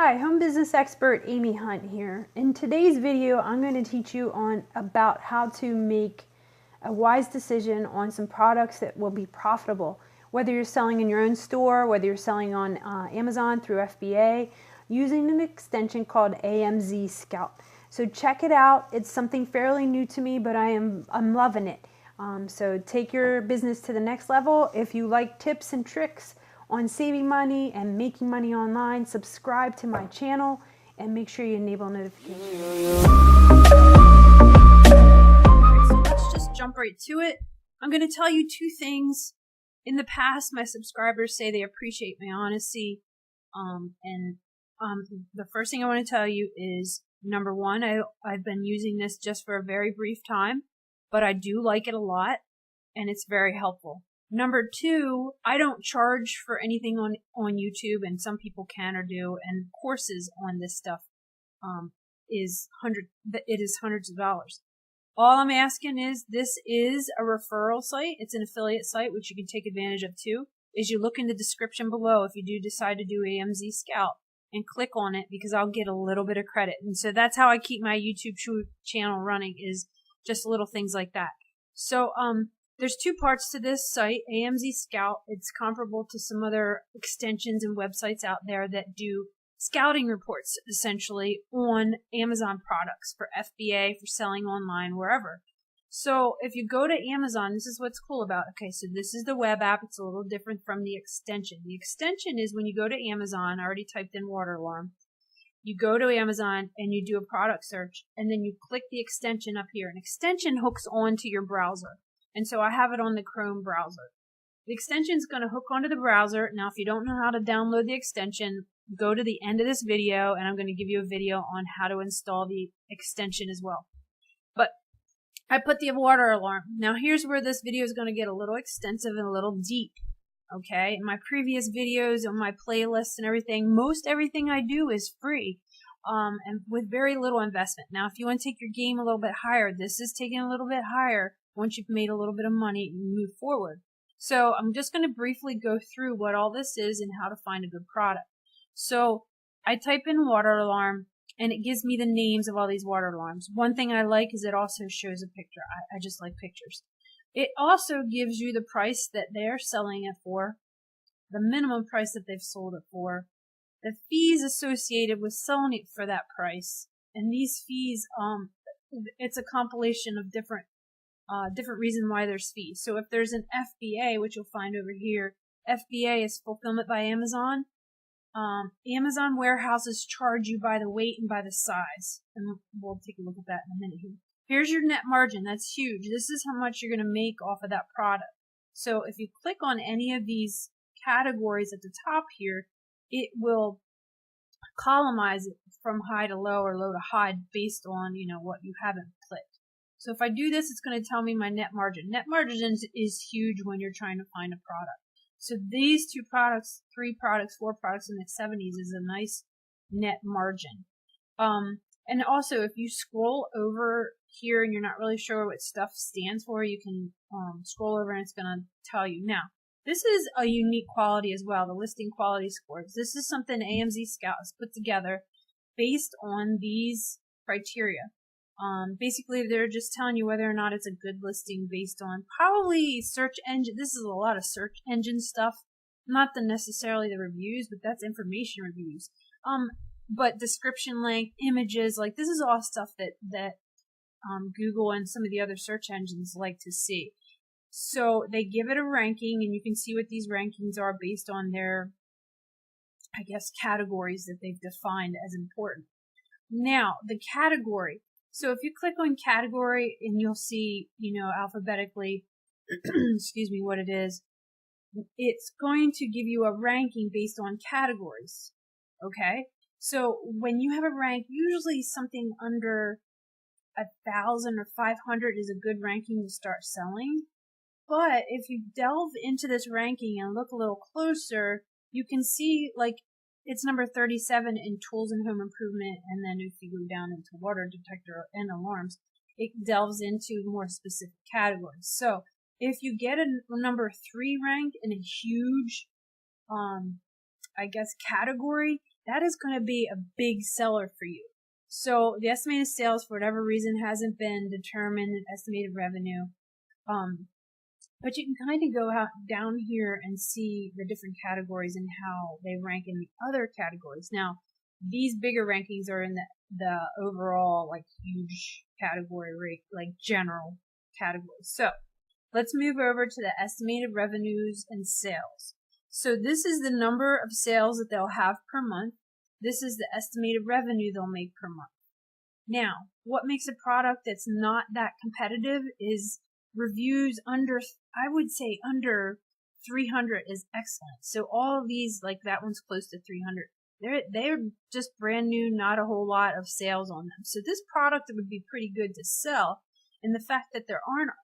Hi, home business expert Amy Hunt here. In today's video, I'm going to teach you about how to make a wise decision on some products that will be profitable. Whether you're selling in your own store, whether you're selling on Amazon through FBA, using an extension called AMZScout. So check it out. It's something fairly new to me, but I'm loving it. So take your business to the next level. If you like tips and tricks on saving money and making money online, subscribe to my channel and make sure you enable notifications. So let's just jump right to it. I'm going to tell you two things. In the past, my subscribers say they appreciate my honesty. The first thing I want to tell you is, number one, I've been using this just for a very brief time, but I do like it a lot and it's very helpful. Number two, I don't charge for anything on YouTube, and some people can or do, and courses on this stuff is hundreds of dollars. All I'm asking is, this is a referral site. It's an affiliate site, which you can take advantage of too. Is you look in the description below if you do decide to do AMZScout and click on it, because I'll get a little bit of credit. And so that's how I keep my YouTube channel running, is just little things like that. So, there's two parts to this site, AMZScout. It's comparable to some other extensions and websites out there that do scouting reports, essentially, on Amazon products for FBA, for selling online, wherever. So if you go to Amazon, this is what's cool about it. Okay, so this is the web app. It's a little different from the extension. The extension is when you go to Amazon, I already typed in water alarm. You go to Amazon and you do a product search, and then you click the extension up here. An extension hooks onto your browser. And so I have it on the Chrome browser. The extension is going to hook onto the browser. Now, if you don't know how to download the extension, go to the end of this video, and I'm going to give you a video on how to install the extension as well. But I put the water alarm. Now, here's where this video is going to get a little extensive and a little deep. Okay, in my previous videos, on my playlists and everything, most everything I do is free, and with very little investment. Now, if you want to take your game a little bit higher, this is taking a little bit higher. Once you've made a little bit of money, you move forward. So I'm just going to briefly go through what all this is and how to find a good product. So I type in water alarm, and it gives me the names of all these water alarms. One thing I like is it also shows a picture. I just like pictures. It also gives you the price that they're selling it for, the minimum price that they've sold it for, the fees associated with selling it for that price. And these fees, it's a compilation of different reason why there's fees. So if there's an FBA, which you'll find over here, FBA is fulfillment by Amazon. Amazon warehouses charge you by the weight and by the size. And we'll take a look at that in a minute here. Here's your net margin. That's huge. This is how much you're going to make off of that product. So if you click on any of these categories at the top here, it will columnize it from high to low or low to high based on, what you haven't clicked. So if I do this, it's going to tell me my net margin. Net margin is huge when you're trying to find a product. So these two products, 3 products, 4 products in the 70s is a nice net margin. And also, if you scroll over here and you're not really sure what stuff stands for, you can scroll over and it's going to tell you. Now, this is a unique quality as well, the listing quality scores. This is something AMZScout has put together based on these criteria. Basically, they're just telling you whether or not it's a good listing based on probably search engine. This is a lot of search engine stuff, not necessarily the reviews, but that's information reviews. But description length, images, like this is all stuff that Google and some of the other search engines like to see. So they give it a ranking, and you can see what these rankings are based on their, I guess, categories that they've defined as important. Now, the category. So if you click on category and you'll see, alphabetically, excuse me, what it is, it's going to give you a ranking based on categories. Okay? So when you have a rank, usually something under 1,000 or 500 is a good ranking to start selling. But if you delve into this ranking and look a little closer, you can see, like, it's number 37 in tools and home improvement, and then if you go down into water detector and alarms, it delves into more specific categories. So if you get a number 3 rank in a huge, category, that is going to be a big seller for you. So the estimated sales, for whatever reason, hasn't been determined, estimated revenue. But you can kind of go out down here and see the different categories and how they rank in the other categories. Now, these bigger rankings are in the overall, like, huge category rate, like general categories. So let's move over to the estimated revenues and sales. So this is the number of sales that they'll have per month. This is the estimated revenue they'll make per month. Now, what makes a product that's not that competitive is reviews under, I would say under 300 is excellent. So all of these, like that one's close to 300. They're just brand new, not a whole lot of sales on them. So this product would be pretty good to sell, and the fact that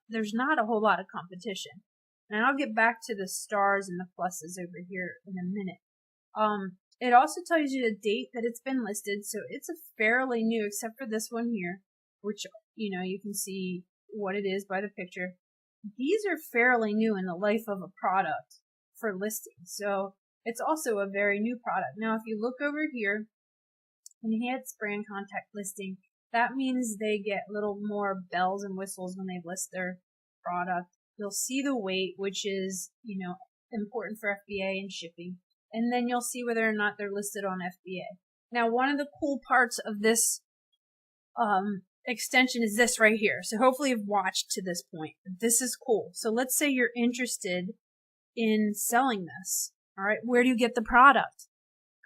there's not a whole lot of competition. And I'll get back to the stars and the pluses over here in a minute. It also tells you the date that it's been listed, so it's a fairly new, except for this one here, which, you can see what it is by the picture. These are fairly new in the life of a product for listing, so it's also a very new product. Now, if you look over here, enhanced brand contact listing, that means they get a little more bells and whistles when they list their product. You'll see the weight, which is, important for FBA and shipping. And then you'll see whether or not they're listed on FBA. Now, one of the cool parts of this extension is this right here. So hopefully you've watched to this point. This is cool. So let's say you're interested in selling this. All right, where do you get the product?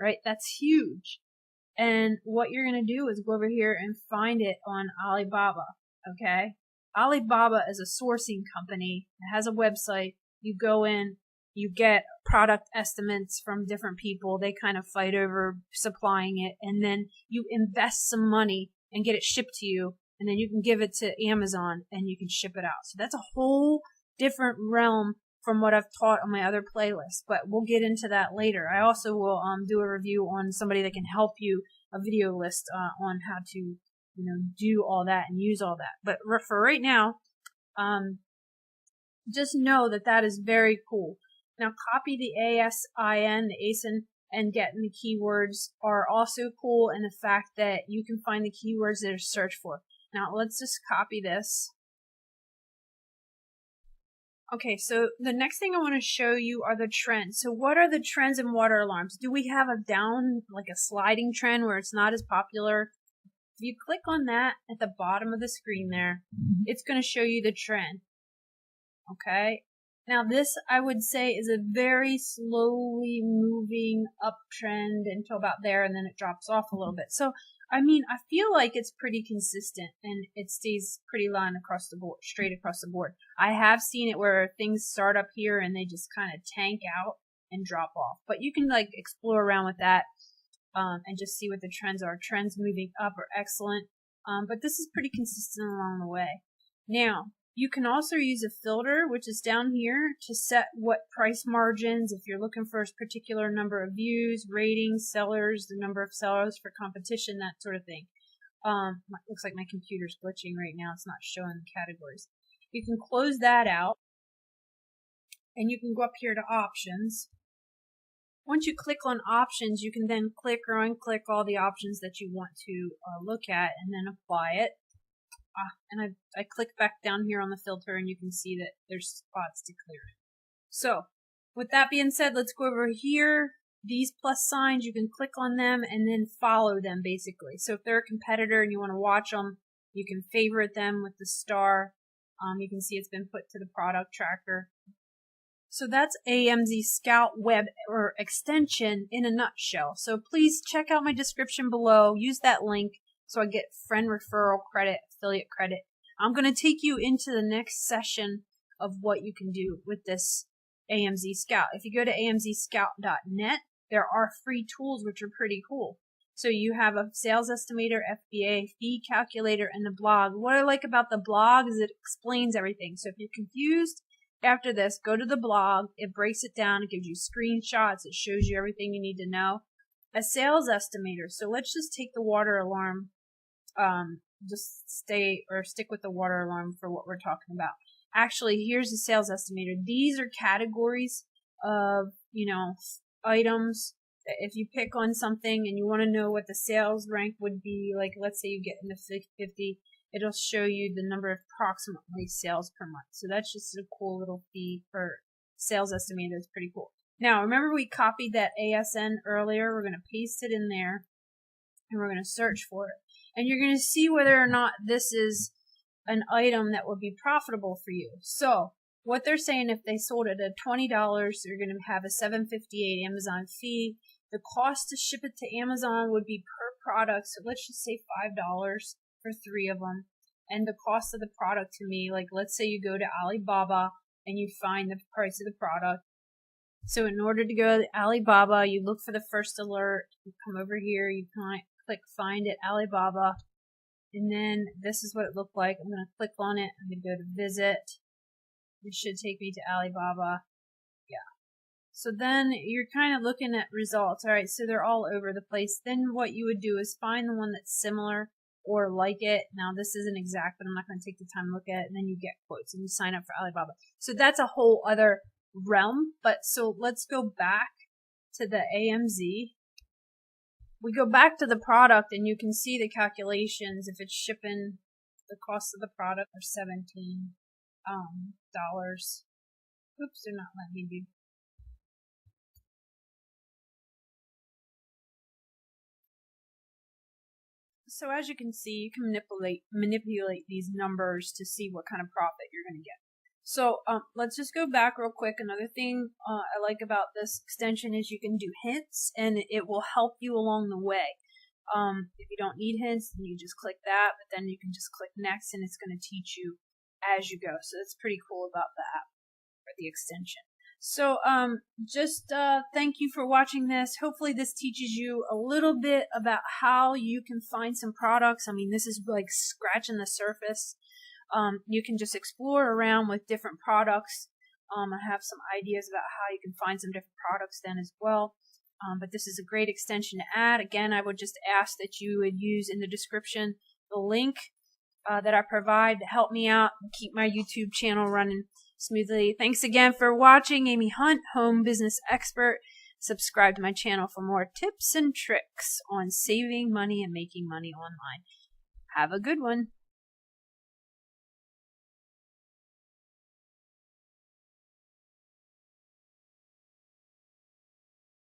Right, that's huge. And what you're going to do is go over here and find it on Alibaba. Okay, Alibaba is a sourcing company. It has a website. You go in, you get product estimates from different people. They kind of fight over supplying it, and then you invest some money and get it shipped to you, and then you can give it to Amazon and you can ship it out. So that's a whole different realm from what I've taught on my other playlists, but we'll get into that later. I also will do a review on somebody that can help you, a video list on how to do all that and use all that. But for right now, just know that is very cool. Now, copy the ASIN, the ASIN, and getting the keywords are also cool, and the fact that you can find the keywords that are searched for. Now, let's just copy this. Okay, so the next thing I want to show you are the trends. So what are the trends in water alarms? Do we have a down, like a sliding trend where it's not as popular? If you click on that at the bottom of the screen there, it's going to show you the trend. Okay. Now this, I would say, is a very slowly moving uptrend until about there, and then it drops off a little bit. So, I mean, I feel like it's pretty consistent, and it stays pretty line across the board, straight across the board. I have seen it where things start up here and they just kind of tank out and drop off. But you can like explore around with that and just see what the trends are. Trends moving up are excellent, but this is pretty consistent along the way. Now, you can also use a filter, which is down here, to set what price margins, if you're looking for a particular number of views, ratings, sellers, the number of sellers for competition, that sort of thing. Looks like my computer's glitching right now. It's not showing the categories. You can close that out, and you can go up here to options. Once you click on options, you can then click or unclick all the options that you want to look at, and then apply it. And I click back down here on the filter, and you can see that there's spots to clear it. So, with that being said, let's go over here. These plus signs, you can click on them and then follow them, basically. So if they're a competitor and you want to watch them, you can favorite them with the star. You can see it's been put to the product tracker. So that's AMZScout web or extension in a nutshell. So please check out my description below. Use that link so I get friend referral credit, affiliate credit. I'm going to take you into the next session of what you can do with this AMZScout. If you go to AMZScout.net, there are free tools which are pretty cool. So you have a sales estimator, FBA, fee calculator, and the blog. What I like about the blog is it explains everything. So if you're confused after this, go to the blog. It breaks it down. It gives you screenshots. It shows you everything you need to know. A sales estimator. So let's just take the water alarm. Just stick with the water alarm for what we're talking about. Actually, here's a sales estimator. These are categories of, items if you pick on something and you want to know what the sales rank would be, like let's say you get in the 50, it'll show you the number of approximately sales per month. So that's just a cool little fee for sales estimator. It's pretty cool. Now, remember we copied that ASN earlier. We're going to paste it in there and we're going to search for it. And you're going to see whether or not this is an item that would be profitable for you. So what they're saying, if they sold it at $20, they're going to have a $7.58 Amazon fee. The cost to ship it to Amazon would be per product. So let's just say $5 for 3 of them. And the cost of the product to me, like let's say you go to Alibaba and you find the price of the product. So in order to go to Alibaba, you look for the first alert, you come over here, you click find it, Alibaba, and then this is what it looked like. I'm going to click on it, I'm going to go to visit. It should take me to Alibaba. Yeah. So then you're kind of looking at results. All right, so they're all over the place. Then what you would do is find the one that's similar or like it. Now this isn't exact, but I'm not going to take the time to look at it. And then you get quotes and you sign up for Alibaba. So that's a whole other realm. But so let's go back to the AMZ. We go back to the product and you can see the calculations. If it's shipping, the cost of the product are $17. Oops, they're not letting me do. So as you can see, you can manipulate these numbers to see what kind of profit you're going to get. So let's just go back real quick. Another thing I like about this extension is you can do hints, and it will help you along the way. If you don't need hints, then you just click that, but then you can just click next, and it's going to teach you as you go. So that's pretty cool about that for the extension. So thank you for watching this. Hopefully this teaches you a little bit about how you can find some products. I mean, this is like scratching the surface. You can just explore around with different products. I have some ideas about how you can find some different products then as well. But this is a great extension to add. Again, I would just ask that you would use in the description the link that I provide to help me out and keep my YouTube channel running smoothly. Thanks again for watching. Amy Hunt, home business expert. Subscribe to my channel for more tips and tricks on saving money and making money online. Have a good one.